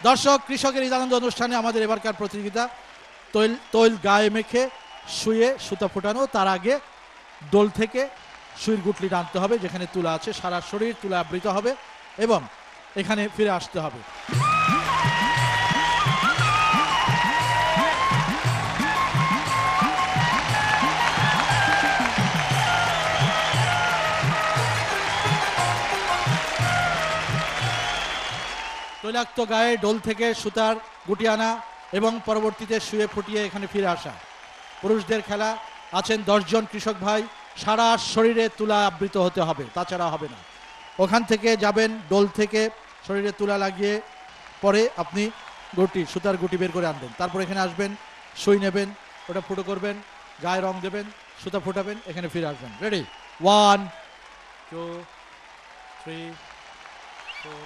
দর্শক, কৃষকের ঈদ আনন্দ অনুষ্ঠানে আমাদের এবারকার প্রতিযোগিতা তৈল গায়ে মেখে শুয়ে সুতা ফোটানো। তার আগে দোল থেকে সুইর গুটলি টানতে হবে, যেখানে তুলা আছে, সারা শরীর তুলা আবৃত হবে এবং এখানে ফিরে আসতে হবে। তৈলাক্ত গায়ে ডোল থেকে সুতার গুটি আনা এবং পরবর্তীতে শুয়ে ফুটিয়ে এখানে ফিরে আসা। পুরুষদের খেলা, আছেন 10 জন কৃষক ভাই, সারা শরীরে তুলা আবৃত হতে হবে, তাছাড়া হবে না। ওখান থেকে যাবেন, ডোল থেকে শরীরে তুলা লাগিয়ে পরে আপনি সুতার গুটি বের করে আনবেন। তারপর এখানে আসবেন, সুই নেবেন, ওটা ফুটো করবেন, গায়ে রং দেবেন, সুতা ফুটাবেন, এখানে ফিরে আসবেন। রেডি? 1 2 3 4।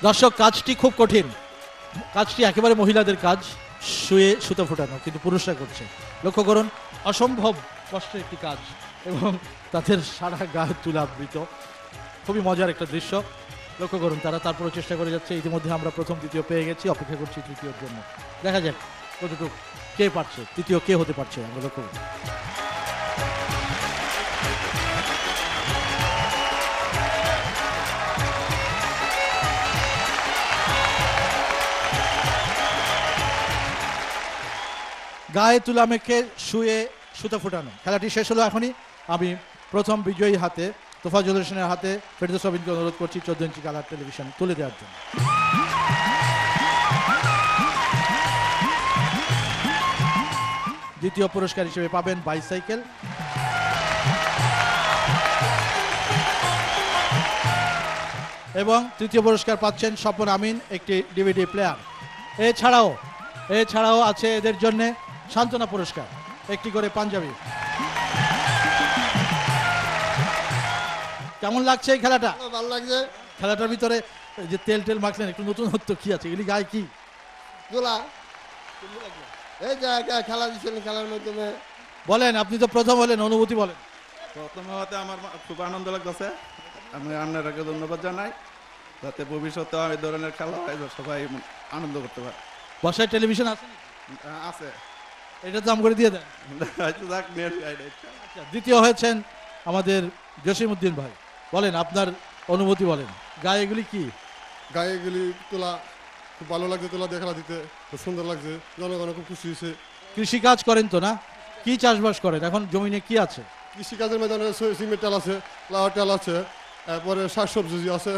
দর্শক, কাজটি খুব কঠিন, কাজটি একেবারে মহিলাদের কাজ, শুয়ে সুতো ফোটানো, কিন্তু পুরুষরা করছে। লক্ষ্য করুন, অসম্ভব কষ্টের একটি কাজ এবং তাদের সারা গায়ে তুলা আবৃত। খুবই মজার একটা দৃশ্য। লক্ষ্য করুন, তারা তারপরে চেষ্টা করে যাচ্ছে। ইতিমধ্যে আমরা প্রথম দ্বিতীয় পেয়ে গেছি, অপেক্ষা করছি তৃতীয়র জন্য। দেখা যাক কতটুকু কে পারছে, তৃতীয় কে হতে পারছে। আমরা লক্ষ্য করুন। গায়ে তুলা মেখে শুয়ে সুতা ফুটানো খেলাটি শেষ হলো এখনই। আমি প্রথম বিজয়ী হাতে, তোফাজ্জল হোসেনের হাতে ফেরদৌস রবিনকে অনুরোধ করছি 14 ইঞ্চি কালার টেলিভিশন তুলে দেওয়ার জন্য। দ্বিতীয় পুরস্কার হিসেবে পাবেন বাইসাইকেল। এবং তৃতীয় পুরস্কার পাচ্ছেন স্বপন আমিন, একটি ডিভিডি প্লেয়ার। এছাড়াও আছে এদের জন্য সান্ত্বনা পুরস্কার, একটি করে পাঞ্জাবি। কেমন লাগছে এই খেলাটা? ভালো লাগছে। খেলাটার ভিতরে যে তেল মাখলেন, একটু নতুনত্ব কি আছে? এগুলি গায়ে কি? এই যে খেলা দিচ্ছেন, খেলার মাধ্যমে বলেন, আপনি তো প্রথম হলেন, অনুভূতি বলেন। প্রথমে হতে আমার খুব আনন্দ লাগতেছে। আমি আপনাকে ধন্যবাদ জানাই, যাতে ভবিষ্যতে এই ধরনের খেলা হয়, সবাই আনন্দ করতে পারে। বসায় টেলিভিশন আছে? আছে। এটা দাম করে দিয়ে দেন। দ্বিতীয় হয়েছেন আমাদের জসিম উদ্দিন ভাই। বলেন আপনার অনুভূতি বলেন। গায়ে এগুলি কি? গায়ে গেলি তোলা খুব ভালো লাগছে, তোলা দিয়ে খেলা দিতে খুব সুন্দর লাগছে, জনগণ খুব খুশি হয়েছে। কৃষিকাজ করেন তো না? কি চাষবাস করেন এখন? জমিনে কি আছে? কৃষিকাজের ময়দানে সিমেন্ট টাল আছে, লাউ টাল আছে, তারপরে শাকসবজি আছে,